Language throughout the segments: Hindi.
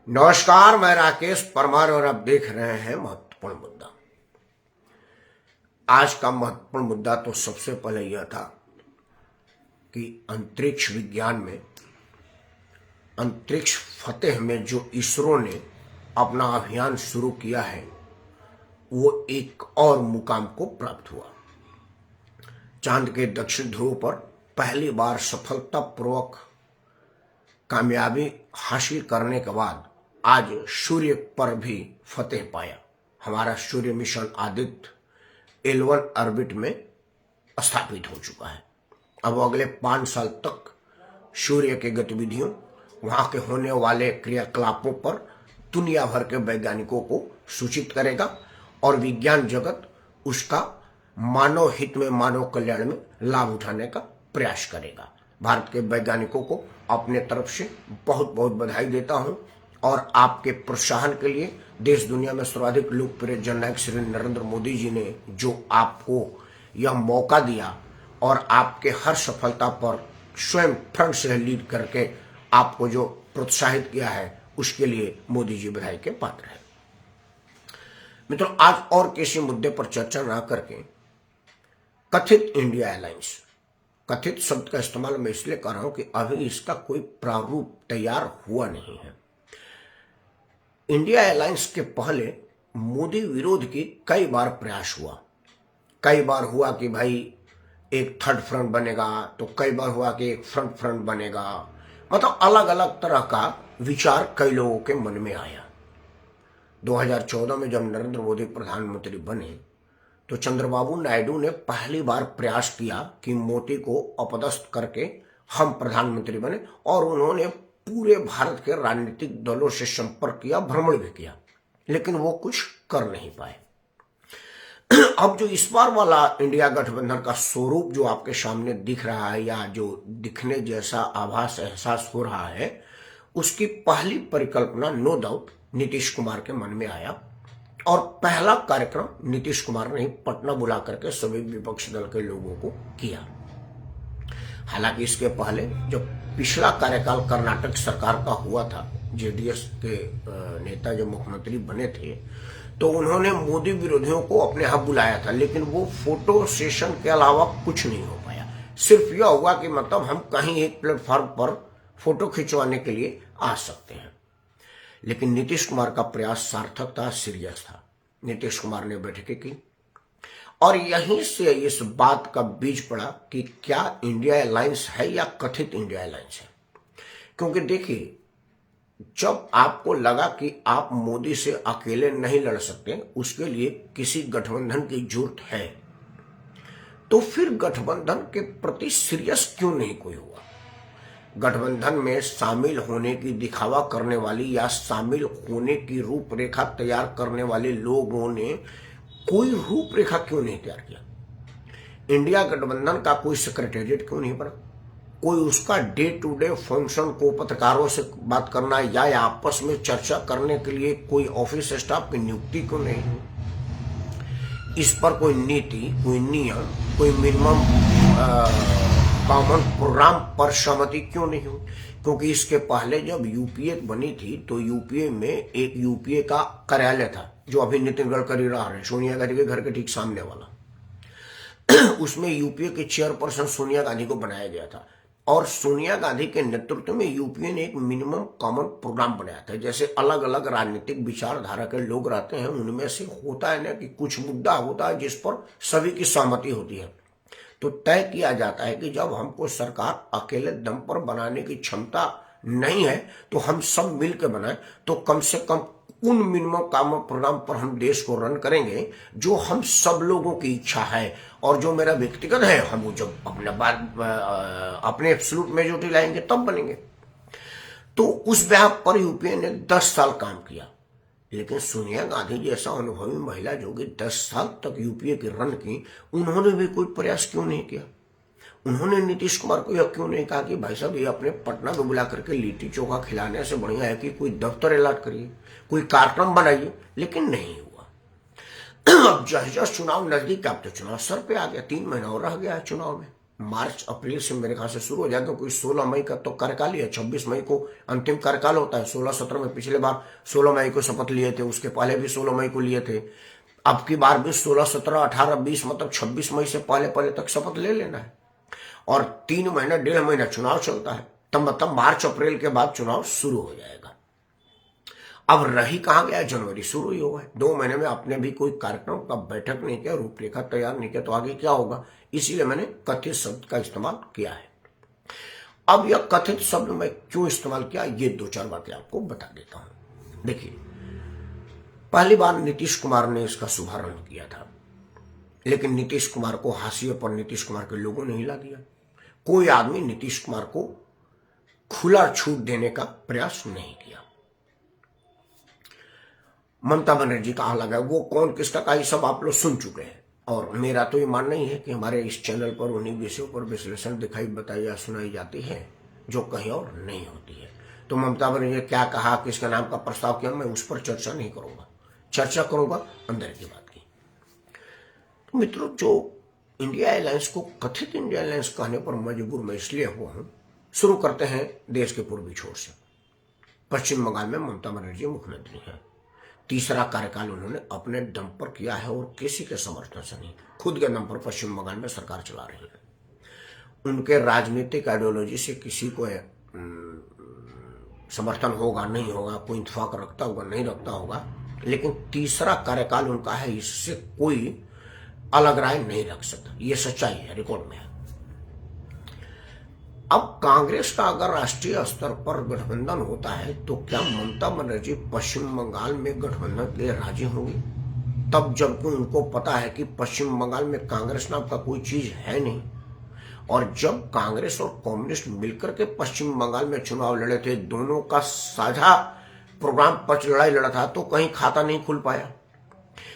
नमस्कार, मैं राकेश परमार और आप देख रहे हैं महत्वपूर्ण मुद्दा। आज का महत्वपूर्ण मुद्दा तो सबसे पहले यह था कि अंतरिक्ष विज्ञान में, अंतरिक्ष फतेह में जो इसरो ने अपना अभियान शुरू किया है वो एक और मुकाम को प्राप्त हुआ। चांद के दक्षिण ध्रुव पर पहली बार सफलतापूर्वक कामयाबी हासिल करने के बाद आज सूर्य पर भी फतेह पाया। हमारा सूर्य मिशन आदित्य L1 ऑर्बिट में स्थापित हो चुका है। अब अगले 5 साल तक सूर्य के गतिविधियों, वहां के होने वाले क्रियाकलापों पर दुनिया भर के वैज्ञानिकों को सूचित करेगा और विज्ञान जगत उसका मानव हित में, मानव कल्याण में लाभ उठाने का प्रयास करेगा। भारत के वैज्ञानिकों को अपने तरफ से बहुत बहुत बधाई देता हूं और आपके प्रोत्साहन के लिए देश दुनिया में सर्वाधिक लोकप्रिय जननायक श्री नरेंद्र मोदी जी ने जो आपको यह मौका दिया और आपके हर सफलता पर स्वयं फ्रंट से लीड करके आपको जो प्रोत्साहित किया है, उसके लिए मोदी जी बधाई के पात्र हैं। मित्रों, आज और किसी मुद्दे पर चर्चा ना करके कथित इंडिया अलायंस, कथित शब्द का इस्तेमाल मैं इसलिए कर रहा हूं कि अभी इसका कोई प्रारूप तैयार हुआ नहीं है। इंडिया अलायंस के पहले मोदी विरोध की कई बार प्रयास हुआ। कई बार हुआ कि भाई एक थर्ड फ्रंट बनेगा, तो कई बार हुआ कि एक फ्रंट बनेगा। मतलब अलग अलग तरह का विचार कई लोगों के मन में आया। 2014 में जब नरेंद्र मोदी प्रधानमंत्री बने तो चंद्रबाबू नायडू ने पहली बार प्रयास किया कि मोदी को अपदस्थ करके हम प्रधानमंत्री बने और उन्होंने पूरे भारत के राजनीतिक दलों से संपर्क किया, भ्रमण भी किया, लेकिन वो कुछ कर नहीं पाए। अब जो इस बार वाला इंडिया गठबंधन का स्वरूप जो आपके सामने दिख रहा है या जो दिखने जैसा आभास एहसास हो रहा है, उसकी पहली परिकल्पना नो डाउट नीतीश कुमार के मन में आया और पहला कार्यक्रम नीतीश कुमार ने पटना बुला करके सभी विपक्षी दल के लोगों को किया। हालांकि इसके पहले जब पिछला कार्यकाल कर्नाटक सरकार का हुआ था, जेडीएस के नेता जो मुख्यमंत्री बने थे, तो उन्होंने मोदी विरोधियों को अपने यहाँ बुलाया था, लेकिन वो फोटो सेशन के अलावा कुछ नहीं हो पाया। सिर्फ यह हुआ कि मतलब हम कहीं एक प्लेटफॉर्म पर फोटो खिंचवाने के लिए आ सकते हैं। लेकिन नीतीश कुमार का प्रयास सार्थक था, सीरियस था। नीतीश कुमार ने बैठकें की और यहीं से इस बात का बीज पड़ा कि क्या इंडिया अलायंस है या कथित इंडिया अलायंस है। क्योंकि देखिए, जब आपको लगा कि आप मोदी से अकेले नहीं लड़ सकते, उसके लिए किसी गठबंधन की जरूरत है, तो फिर गठबंधन के प्रति सीरियस क्यों नहीं कोई हुआ। गठबंधन में शामिल होने की दिखावा करने वाली या शामिल होने की रूपरेखा तैयार करने वाले लोगों ने कोई रूपरेखा क्यों नहीं तैयार किया। इंडिया गठबंधन का कोई सेक्रेटेरिएट क्यों नहीं बना, कोई उसका डे टू डे फंक्शन को पत्रकारों से बात करना या आपस में चर्चा करने के लिए कोई ऑफिस स्टाफ की नियुक्ति क्यों नहीं, इस पर कोई नीति, कोई नियम, कोई मिनिमम कॉमन प्रोग्राम पर सहमति क्यों नहीं हुई। क्योंकि इसके पहले जब यूपीए बनी थी तो यूपीए में एक यूपीए का कार्यालय था जो अभी नितिन गडकरी रह रहे हैं, सोनिया गांधी के घर के ठीक सामने वाला। उसमें यूपीए के चेयरपर्सन सोनिया गांधी को बनाया गया था और सोनिया गांधी के नेतृत्व में यूपीए ने एक मिनिमम कॉमन प्रोग्राम बनाया था। जैसे अलग अलग राजनीतिक विचारधारा के लोग रहते हैं, उनमें से होता है ना कि कुछ मुद्दा होता है जिस पर सभी की सहमति होती है, तो तय किया जाता है कि जब हमको सरकार अकेले दम पर बनाने की क्षमता नहीं है तो हम सब मिलकर बनाएं, तो कम से कम उन मिनिमम कॉमन प्रोग्राम पर हम देश को रन करेंगे जो हम सब लोगों की इच्छा है और जो मेरा व्यक्तिगत है, हम वो जब अपने एब्सोल्यूट मेजॉरिटी लाएंगे तब बनेंगे। तो उस ब्याह पर यूपीए ने 10 साल काम किया। लेकिन सोनिया गांधी जैसा अनुभवी महिला जो कि 10 साल तक यूपीए की रन की, उन्होंने भी कोई प्रयास क्यों नहीं किया। उन्होंने नीतीश कुमार को यह क्यों नहीं कहा कि भाई साहब ये अपने पटना में बुला करके लिट्टी चोखा खिलाने से बढ़िया है कि कोई दफ्तर अलॉट करिए, कोई कार्यक्रम बनाइए। लेकिन नहीं हुआ। अब जैसे चुनाव नजदीक, अब तो चुनाव सर पे आ गया, 3 महीना और रह गया है चुनाव में। मार्च अप्रैल से मेरे ख्याल से शुरू हो जाएगा, क्योंकि 16 मई का तो कार्यकाल ही है, 26 मई को अंतिम कार्यकाल होता है। 16-17 में पिछले बार 16 मई को शपथ लिए थे, उसके पहले भी 16 मई को लिए थे, अब की बार भी 16, 17, 18, 20 मतलब 26 मई से पहले पहले तक शपथ ले लेना है। और 3 महीना 1.5 महीना चुनाव चलता है, तब मतलब मार्च अप्रैल के बाद चुनाव शुरू हो जाएगा। अब रही कहाँ गया, जनवरी शुरू ही हुआ है। 2 महीने में आपने भी कोई कार्यक्रम का बैठक नहीं किया, रूपरेखा तैयार नहीं किया, तो आगे क्या होगा। इसीलिए मैंने कथित शब्द का इस्तेमाल किया है। अब यह कथित शब्द मैं क्यों इस्तेमाल किया, ये 2-4 बातें आपको बता देता हूं। देखिए, पहली बार नीतीश कुमार ने इसका शुभारंभ किया था, लेकिन नीतीश कुमार को हाशिए पर नीतीश कुमार के लोगों ने हिला दिया। कोई आदमी नीतीश कुमार को खुला छूट देने का प्रयास नहीं किया। ममता बनर्जी का अलग है, वो कौन किसका का, ये सब आप लोग सुन चुके हैं। और मेरा तो ये मानना ही है कि हमारे इस चैनल पर उन्हीं विषयों पर विश्लेषण दिखाई बताई या सुनाई जाती है जो कहीं और नहीं होती है। तो ममता बनर्जी ने क्या कहा, किसके नाम का प्रस्ताव किया, मैं उस पर चर्चा नहीं करूंगा, चर्चा करूंगा अंदर की बात की। तो मित्रों, जो इंडिया अलायंस को कथित इंडिया अलायंस कहने पर मजबूर मैं इसलिए हुआ हूं। शुरू करते हैं देश के पूर्वी छोर से। पश्चिम बंगाल में ममता बनर्जी मुख्यमंत्री हैं। तीसरा कार्यकाल उन्होंने अपने दम पर किया है और किसी के समर्थन से नहीं, खुद के दम पर पश्चिम बंगाल में सरकार चला रही है। उनके राजनीतिक आइडियोलॉजी से किसी को समर्थन होगा नहीं होगा, कोई इत्तेफाक रखता होगा नहीं रखता होगा, लेकिन तीसरा कार्यकाल उनका है, इससे कोई अलग राय नहीं रख सकता। ये सच्चाई है, रिकॉर्ड में है। अब कांग्रेस का अगर राष्ट्रीय स्तर पर गठबंधन होता है तो क्या ममता बनर्जी पश्चिम बंगाल में गठबंधन के लिए राजी होंगी? तब जबकि उनको पता है कि पश्चिम बंगाल में कांग्रेस नाम का कोई चीज है नहीं। और जब कांग्रेस और कम्युनिस्ट मिलकर के पश्चिम बंगाल में चुनाव लड़े थे, दोनों का साझा प्रोग्राम पर लड़ाई लड़ा था, तो कहीं खाता नहीं खुल पाया।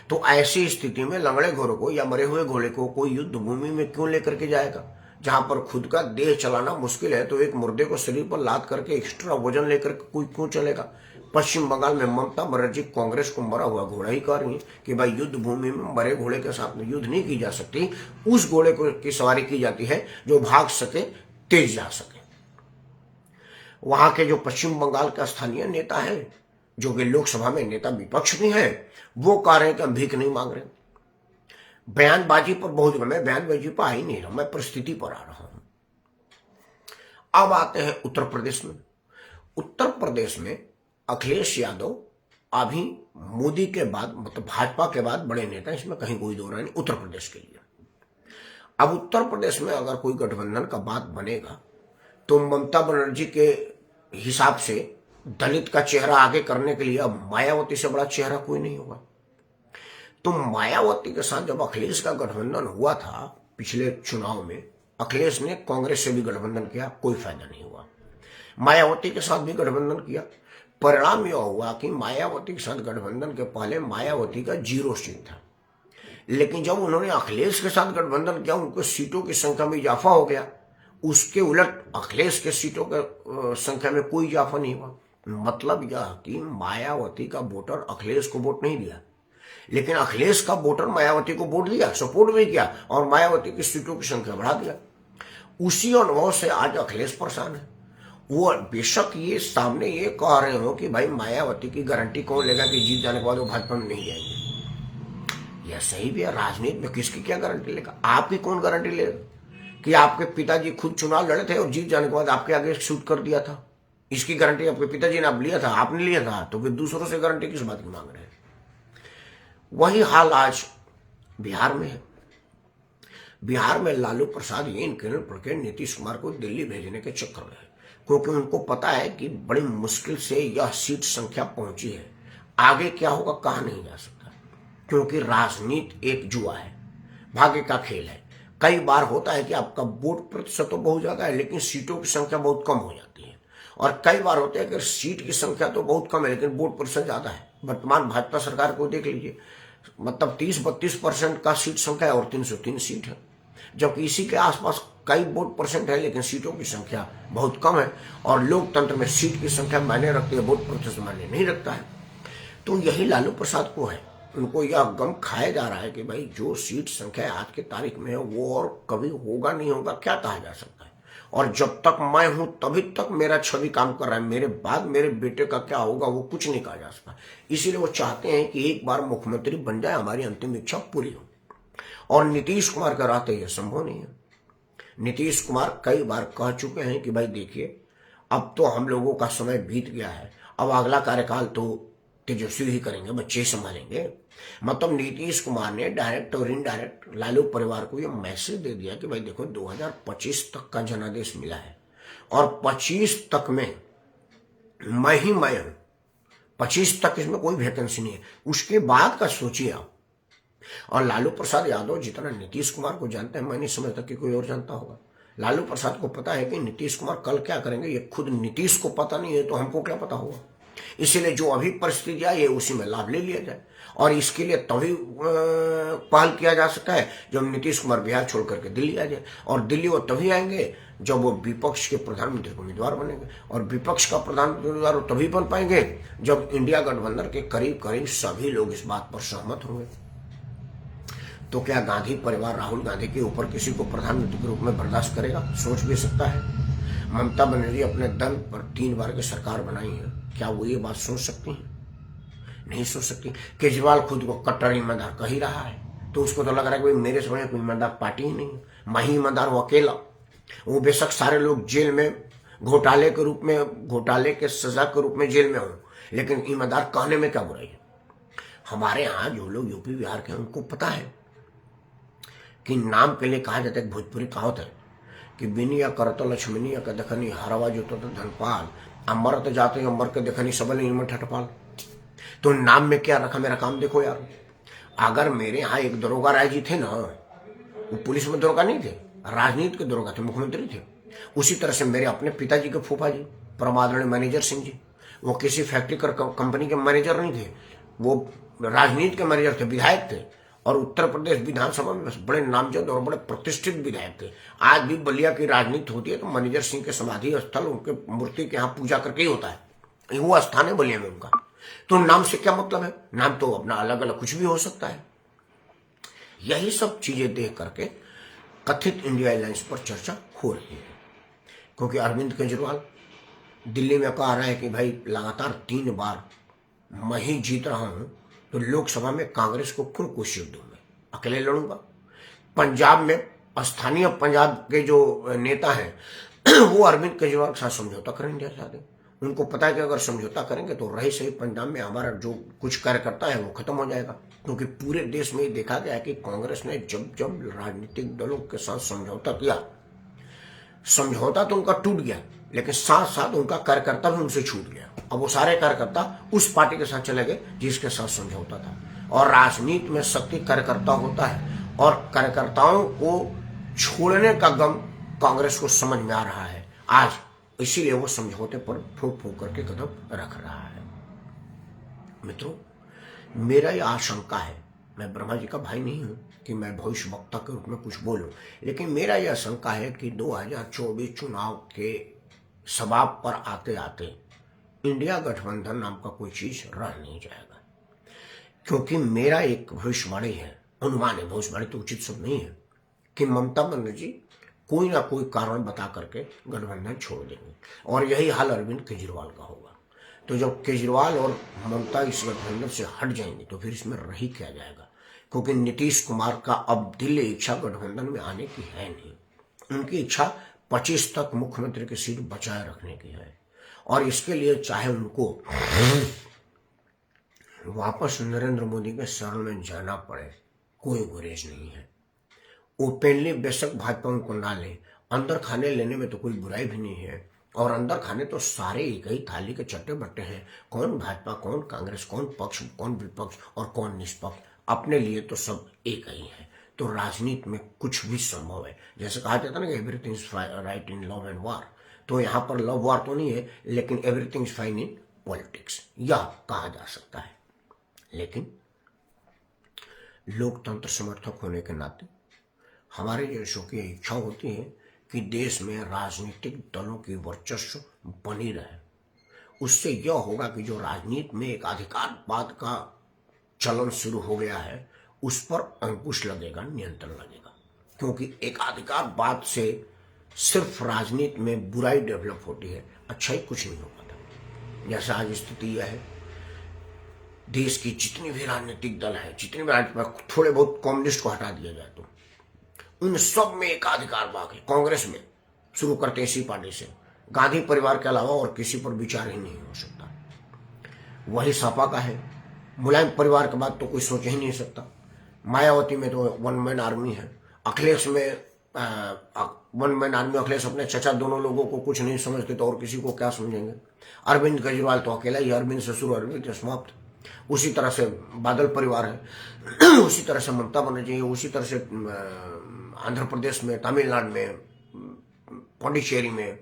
तो ऐसी स्थिति में लंगड़े घोड़े को या मरे हुए घोड़े को कोई युद्ध भूमि में क्यों लेकर के जाएगा, जहां पर खुद का देह चलाना मुश्किल है। तो एक मुर्दे को शरीर पर लाद करके एक्स्ट्रा वजन लेकर कोई क्यों चलेगा। पश्चिम बंगाल में ममता बनर्जी कांग्रेस को मरा हुआ घोड़ा ही कह रही है कि भाई युद्ध भूमि में मरे घोड़े के साथ में युद्ध नहीं की जा सकती, उस घोड़े को की सवारी की जाती है जो भाग सके, तेज जा सके। वहां के जो पश्चिम बंगाल का स्थानीय नेता है, जो कि लोकसभा में नेता विपक्ष भी है, वो कह रहे हैं कि हम भीख नहीं मांग रहे। बयानबाजी पर बहुत, मैं बयानबाजी पर आ ही नहीं रहा, मैं परिस्थिति पर आ रहा हूं। अब आते हैं उत्तर प्रदेश में। उत्तर प्रदेश में अखिलेश यादव अभी मोदी के बाद, मतलब भाजपा के बाद बड़े नेता, इसमें कहीं कोई दो राय नहीं उत्तर प्रदेश के लिए। अब उत्तर प्रदेश में अगर कोई गठबंधन का बात बनेगा तो ममता बनर्जी के हिसाब से दलित का चेहरा आगे करने के लिए अब मायावती से बड़ा चेहरा कोई नहीं होगा। तो मायावती के साथ जब अखिलेश का गठबंधन हुआ था पिछले चुनाव में, अखिलेश ने कांग्रेस से भी गठबंधन किया, कोई फायदा नहीं हुआ। मायावती के साथ भी गठबंधन किया, परिणाम यह हुआ कि मायावती के साथ गठबंधन के पहले मायावती का 0 सीट था, लेकिन जब उन्होंने अखिलेश के साथ गठबंधन किया, उनको सीटों की संख्या में इजाफा हो गया। उसके उलट अखिलेश के सीटों की संख्या में कोई इजाफा नहीं हुआ। मतलब यह कि मायावती का वोटर अखिलेश को वोट नहीं दिया, लेकिन अखिलेश का वोटर मायावती को वोट दिया, सपोर्ट भी किया और मायावती की सीटों की संख्या बढ़ा दिया। उसी अनुभव से आज अखिलेश परेशान है। वो बेशक ये सामने ये कह रहे हो कि भाई मायावती की गारंटी कौन लेगा कि जीत जाने के बाद वो भाजपा में नहीं जाएंगे। यह सही भी है, राजनीति में किसकी क्या गारंटी लेगा। आपकी कौन गारंटी लेगा कि आपके पिताजी खुद चुनाव लड़े थे और जीत जाने के बाद आपके आगे शूट कर दिया था। इसकी गारंटी आपके पिताजी ने आप लिया था, आपने लिया था, तो फिर दूसरों से गारंटी किस बात की मांग रहे हैं। वही हाल आज बिहार में है। बिहार में लालू प्रसाद ये किरण पढ़ के नीतीश कुमार को दिल्ली भेजने के चक्कर में है, क्योंकि उनको पता है कि बड़ी मुश्किल से यह सीट संख्या पहुंची है। आगे क्या होगा कहा नहीं जा सकता, क्योंकि राजनीति एक जुआ है, भाग्य का खेल है। कई बार होता है कि आपका वोट प्रतिशत तो बहुत ज्यादा है लेकिन सीटों की संख्या बहुत कम हो जाती है, और कई बार होता है कि सीट की संख्या तो बहुत कम है लेकिन वोट प्रतिशत ज्यादा है। वर्तमान भाजपा सरकार को देख लीजिए, मतलब 30-32% का सीट संख्या है और 303 सीट है, जबकि इसी के आसपास कई वोट परसेंट है लेकिन सीटों की संख्या बहुत कम है। और लोकतंत्र में सीट की संख्या मायने रखती है, वोट प्रतिशत मायने नहीं रखता है। तो यही लालू प्रसाद को है। उनको यह गम खाया जा रहा है कि भाई जो सीट संख्या आज की तारीख में है वो और कभी होगा नहीं होगा क्या कहा जा सकता है। और जब तक मैं हूं तभी तक मेरा छवि काम कर रहा है, मेरे बाद मेरे बेटे का क्या होगा वो कुछ नहीं कहा जा सकता। इसीलिए वो चाहते हैं कि एक बार मुख्यमंत्री बन जाए, हमारी अंतिम इच्छा पूरी हो। और नीतीश कुमार का रहते यह संभव नहीं है। नीतीश कुमार कई बार कह चुके हैं कि भाई देखिए अब तो हम लोगों का समय बीत गया है, अब अगला कार्यकाल तो तेजस्वी ही करेंगे, बच्चे संभालेंगे। मतलब नीतीश कुमार ने डायरेक्ट और इनडायरेक्ट लालू परिवार को यह मैसेज दे दिया कि भाई देखो 2025 तक का जनादेश मिला है और 25 तक में मैं ही मैं हूं, 25 तक इसमें कोई वैकेंसी नहीं है, उसके बाद का सोचिए आप। और लालू प्रसाद यादव जितना नीतीश कुमार को जानते हैं मैं नहीं समझता कि कोई और जानता होगा। लालू प्रसाद को पता है कि नीतीश कुमार कल क्या करेंगे, ये खुद नीतीश को पता नहीं है तो हमको क्या पता होगा। इसीलिए जो अभी परिस्थिति आई है उसी में लाभ ले लिया जाए। और इसके लिए तभी पहल किया जा सकता है जब नीतीश कुमार बिहार छोड़ करके दिल्ली आ जाए। और दिल्ली वो तभी आएंगे जब वो विपक्ष के प्रधानमंत्री को उम्मीदवार बनेंगे। और विपक्ष का प्रधानमंत्री उम्मीदवार वो तभी बन पाएंगे जब इंडिया गठबंधन के करीब करीब सभी लोग इस बात पर सहमत होंगे। तो क्या गांधी परिवार राहुल गांधी के ऊपर किसी को प्रधानमंत्री के रूप में बर्दाश्त करेगा? सोच भी सकता है। ममता बनर्जी अपने दम पर 3 बार की सरकार बनाई है, क्या वो ये बात सोच सकती हैं? नहीं सोच सकती। केजरीवाल खुद को कट्टर ईमानदार कह ही रहा है, तो उसको तो लग रहा है कि भाई मेरे समय कोई ईमानदार पार्टी ही नहीं है, मैं ही ईमानदार हूं अकेला। वो बेशक सारे लोग जेल में घोटाले के रूप में, घोटाले के सजा के रूप में जेल में हो, लेकिन ईमानदार कहने में क्या बुराई है। हमारे यहाँ जो लोग यूपी बिहार के हैं उनको पता है कि नाम के लिए कहा जाता है, भोजपुरी कहावत है कि बिनिया करत लक्ष्मणिया का देखनी हरवा जो तो धनपाल, अमरत जाते अमर के देखनी सबल इनमें ठटपाल। तो नाम में क्या रखा, मेरा काम देखो यार। अगर मेरे यहाँ एक दरोगा राय जी थे ना, वो पुलिस में दरोगा नहीं थे, राजनीति के दरोगा थे, मुख्यमंत्री थे। उसी तरह से मेरे अपने पिताजी के फूफा जी परमादरणीय मैनेजर सिंह जी, वो किसी फैक्ट्री कंपनी के मैनेजर नहीं थे, वो राजनीति के मैनेजर थे, विधायक थे। और उत्तर प्रदेश विधानसभा में बड़े नामजद और बड़े प्रतिष्ठित विधायक थे। आज भी बलिया की राजनीति होती है तो मैनेजर सिंह के समाधि स्थल उनके मूर्ति के यहाँ पूजा करके ही होता है, वो स्थान है बलिया में उनका। तो नाम से क्या मतलब है? नाम तो अपना अलग अलग कुछ भी हो सकता है। यही सब चीजें देख करके कथित इंडिया अलायंस पर चर्चा हो रही है, क्योंकि अरविंद केजरीवाल दिल्ली में कह रहा है कि भाई लगातार 3 बार मैं ही जीत रहा हूं तो लोकसभा में कांग्रेस को क्यों कोई सीट दूं, मैं अकेले लड़ूंगा। पंजाब में स्थानीय पंजाब के जो नेता हैं वो अरविंद केजरीवाल के साथ समझौता करेंगे चाहते। उनको पता है कि अगर समझौता करेंगे तो रही सही पंजाब में हमारा जो कुछ कार्यकर्ता है वो खत्म हो जाएगा। क्योंकि पूरे देश में देखा गया कि कांग्रेस ने जब जब राजनीतिक दलों के साथ समझौता किया, समझौता तो उनका टूट गया, लेकिन साथ साथ उनका कार्यकर्ता भी उनसे छूट गया। अब वो सारे कार्यकर्ता उस पार्टी के साथ चले गए जिसके साथ समझौता था। और राजनीति में शक्ति कार्यकर्ता होता है और कार्यकर्ताओं को छोड़ने का गम कांग्रेस को समझ में आ रहा है आज, इसीलिए वो समझौते पर फूंक फूंक करके कदम रख रहा है। मित्रों, मेरा यह आशंका है, मैं ब्रह्मा जी का भाई नहीं हूं कि मैं भविष्य वक्ता के रूप में कुछ बोलूं, लेकिन मेरा यह आशंका है कि 2024 चुनाव के सबाब पर आते आते इंडिया गठबंधन नाम का कोई चीज रह नहीं जाएगा। क्योंकि मेरा एक भविष्यवाणी है, अनुमान है, भविष्यवाणी तो उचित शब्द नहीं है, कि ममता बनर्जी कोई ना कोई कारण बता करके गठबंधन छोड़ देंगे और यही हाल अरविंद केजरीवाल का होगा। तो जब केजरीवाल और ममता इस गठबंधन से हट जाएंगे तो फिर इसमें रह ही क्या जाएगा। क्योंकि नीतीश कुमार का अब दिल इच्छा गठबंधन में आने की है नहीं। उनकी इच्छा 25 तक मुख्यमंत्री की सीट बचाए रखने की है और इसके लिए चाहे उनको वापस नरेंद्र मोदी के शरण में जाना पड़े, कोई गुरेज नहीं है। ओपनली बेशक भाजपा उनको ना ले, अंदर खाने लेने में तो कोई बुराई भी नहीं है। और अंदर खाने तो सारे एक ही थाली के चट्टे बट्टे हैं, कौन भाजपा, कौन कांग्रेस, कौन पक्ष, कौन विपक्ष और कौन निष्पक्ष, अपने लिए तो सब एक ही है। तो राजनीति में कुछ भी संभव है। जैसे कहा जाता है ना कि everything is right in love and वार, तो यहाँ पर लव वार तो नहीं है, लेकिन everything is fine in politics, यह कहा जा सकता है। लेकिन लोकतंत्र समर्थक होने के नाते हमारे देशों की इच्छा होती है कि देश में राजनीतिक दलों की वर्चस्व बनी रहे। उससे यह होगा कि जो राजनीति में एक अधिकारवाद का चलन शुरू हो गया है उस पर अंकुश लगेगा, नियंत्रण लगेगा। क्योंकि एकाधिकारवाद से सिर्फ राजनीति में बुराई डेवलप होती है, अच्छाई कुछ नहीं हो पाता। जैसा आज स्थिति यह है, देश की जितनी भी राजनीतिक दल है, जितने भी थोड़े बहुत कम्युनिस्ट को हटा दिया जाए तो उन सब में एकाधिकारवाद है। कांग्रेस में शुरू करते इसी पार्टी से, गांधी परिवार के अलावा और किसी पर विचार ही नहीं हो सकता। वही सपा का है, मुलायम परिवार के बाद तो कोई सोच ही नहीं सकता। मायावती में तो वन मैन आर्मी है, अखिलेश में वन मैन आर्मी। अखिलेश अपने चचा दोनों लोगों को कुछ नहीं समझते तो और किसी को क्या समझेंगे। अरविंद केजरीवाल तो अकेला ही, अरविंद से शुरू, अरविंद से समाप्त। उसी तरह से बादल परिवार है, उसी तरह से ममता बनर्जी, उसी तरह से आंध्र प्रदेश में, तमिलनाडु में, पांडिचेरी में,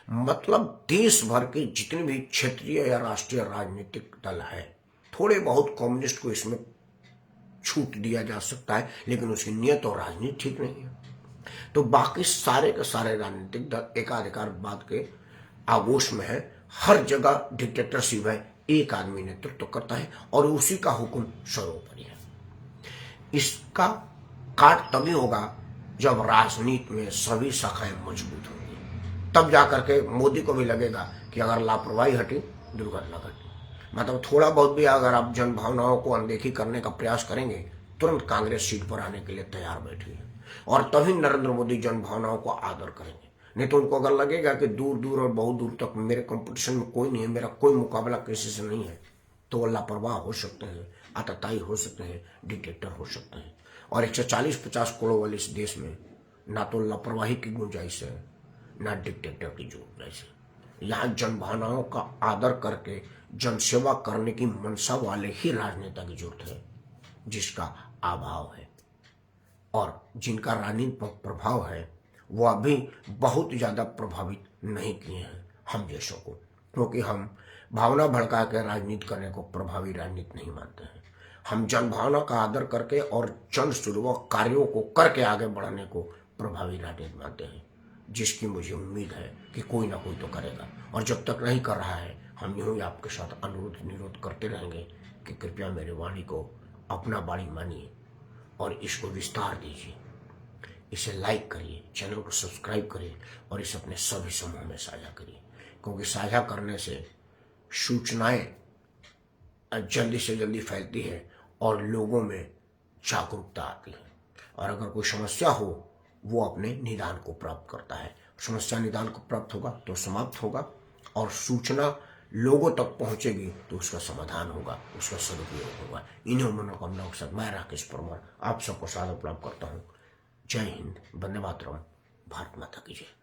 मतलब देश भर के जितने भी क्षेत्रीय या राष्ट्रीय राजनीतिक दल है, थोड़े बहुत कम्युनिस्ट को इसमें छूट दिया जा सकता है, लेकिन उसकी नियत और राजनीति ठीक नहीं है। तो बाकी सारे के सारे राजनीतिक दल एकाधिकारवाद के आगोश में है। हर जगह डिक्टेटरशिप है, एक आदमी नेतृत्व करता है और उसी का हुक्म सर्वोपरि है। इसका काट तभी होगा जब राजनीति में सभी शाखाएं मजबूत होंगी, तब जाकर के मोदी को भी लगेगा कि अगर लापरवाही हटी, दुर्घटना घटी। मतलब थोड़ा बहुत भी अगर आप जन भावनाओं को अनदेखी करने का प्रयास करेंगे, तुरंत कांग्रेस सीट पर आने के लिए तैयार बैठी है और तभी नरेंद्र मोदी जन भावनाओं को आदर करेंगे। नहीं तो उनको अगर लगेगा कि दूर दूर और बहुत दूर तक मेरे कंपटीशन में कोई नहीं है, मेरा कोई मुकाबला किसी से नहीं है, तो वो लापरवाह हो सकते हैं, आतताई हो सकते हैं, डिक्टेटर हो सकते हैं। और 140-50 करोड़ वाले इस देश में ना तो लापरवाही की गुंजाइश है, ना डिक्टेटर की गुंजाइश है। यहाँ जन भावनाओं का आदर करके जनसेवा करने की मनसा वाले ही राजनेता की जरूरत है, जिसका अभाव है। और जिनका राजनीति पर प्रभाव है वो अभी बहुत ज्यादा प्रभावित नहीं किए हैं हम जैसों को, क्योंकि हम भावना भड़का के राजनीति करने को प्रभावी राजनीति नहीं मानते हैं। हम जन भावना का आदर करके और जन सुलभ कार्यों को करके आगे बढ़ाने को प्रभावी राजनीति मानते हैं, जिसकी मुझे उम्मीद है कि कोई ना कोई तो करेगा। और जब तक नहीं कर रहा है, हम यूं ही आपके साथ अनुरोध निरोध करते रहेंगे कि कृपया मेरे वाणी को अपना वाणी मानिए और इसको विस्तार दीजिए, इसे लाइक करिए, चैनल को सब्सक्राइब करिए और इसे अपने सभी समूह में साझा करिए, क्योंकि साझा करने से सूचनाएं जल्दी से जल्दी फैलती है और लोगों में जागरूकता आती है। और अगर कोई समस्या हो, वो अपने निदान को प्राप्त करता है। समस्या निदान को प्राप्त होगा तो समाप्त होगा, और सूचना लोगों तक पहुंचेगी तो उसका समाधान होगा, उसका सदुपयोग होगा। इन्हीं मनोकामनाओं के साथ मैं राकेश परमार आप सबको सादर प्रणाम करता हूँ। जय हिंद, वंदे मातरम, भारत माता की जय।